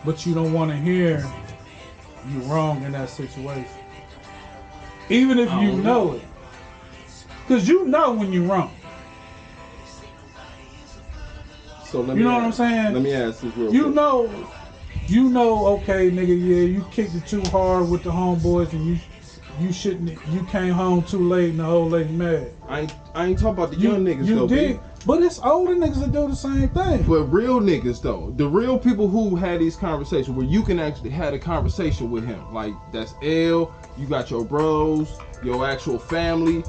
but you don't want to hear you're wrong in that situation. Even if you know it. Because you know when you're wrong. So let you me know what I'm saying? Let me ask this real quick. You know, okay, nigga, yeah, you kicked it too hard with the homeboys and you came home too late and the old lady mad. I ain't talking about the young niggas you though, did, baby. But it's older niggas that do the same thing. But real niggas though, the real people who had these conversations where you can actually have a conversation with him. Like that's L, you got your bros, your actual family.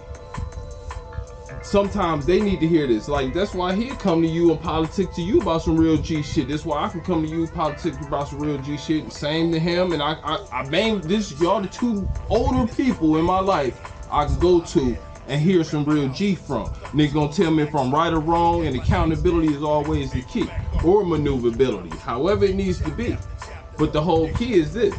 Sometimes they need to hear this. Like that's why he'll come to you and politic to you about some real G shit. That's why I can come to you and politic about some real G shit. And same to him. And I named this, y'all the two older people in my life I can go to and hear some real G from. Nigga gonna tell me if I'm right or wrong, and accountability is always the key. Or maneuverability, however it needs to be. But the whole key is this.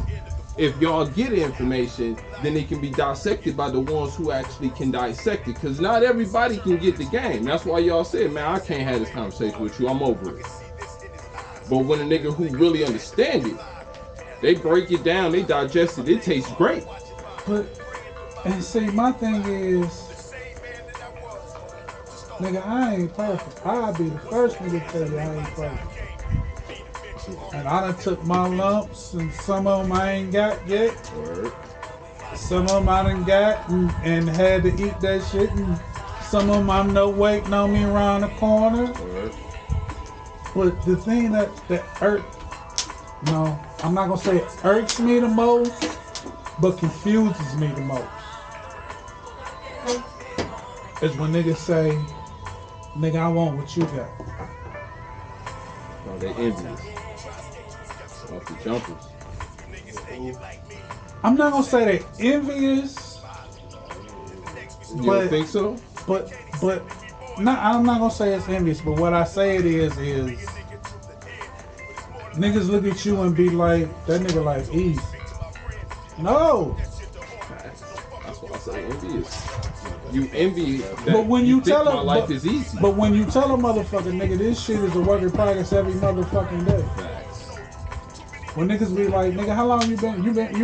If y'all get information, then it can be dissected by the ones who actually can dissect it. Because not everybody can get the game. That's why y'all said, man, I can't have this conversation with you. I'm over it. But when a nigga who really understand it, they break it down, they digest it, it tastes great. But, and see, my thing is, nigga, I ain't perfect. I'll be the first nigga to tell you I ain't perfect. And I done took my lumps, and some of them I ain't got yet. Word. Some of them I done got and had to eat that shit, and some of them I know waiting on me around the corner. Word. But the thing that no, I'm not gonna say it irks me the most, but confuses me the most, is when niggas say, nigga, I want what you got. Oh, they envious. Off the jumpers. I'm not gonna say they envious. You don't think so? But I'm not gonna say it's envious, but what I say it is niggas look at you and be like, that nigga like easy. No. That's why I say envious. You envy that. But when you tell my life is easy. But when you tell a motherfucker, nigga, this shit is a work in progress every motherfucking day. Facts. When niggas be like, nigga, how long you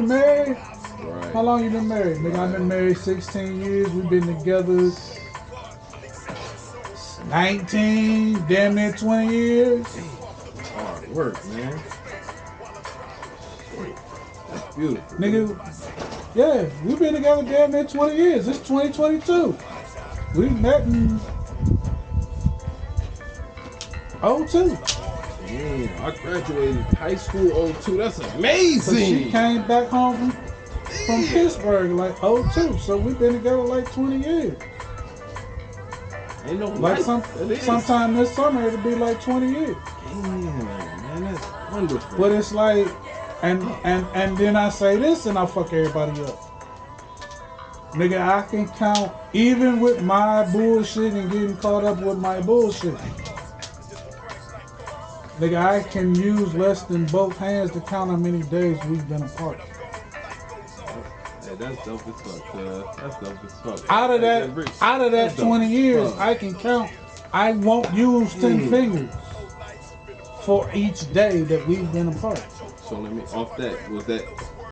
married? Right. How long you been married? Nigga, I've been married 16 years. We've been together 19, damn near 20 years. Hard work, man. That's beautiful. Nigga, yeah, we've been together damn near 20 years. It's 2022. We met in 02. Damn, I graduated high school 02. That's amazing. So she came back home from Pittsburgh like 02. So we've been together like 20 years. Ain't no like sometime this summer it'll be like 20 years. Damn, man, that's wonderful. But it's like, and then I say this and I fuck everybody up. Nigga, I can count, even with my bullshit and getting caught up with my bullshit. Nigga, I can use less than both hands to count how many days we've been apart. Hey, that's dope as fuck, that's dope as fuck. Out of that 20 years, I can count. I won't use 10 fingers for each day that we've been apart. So let me, off that, was that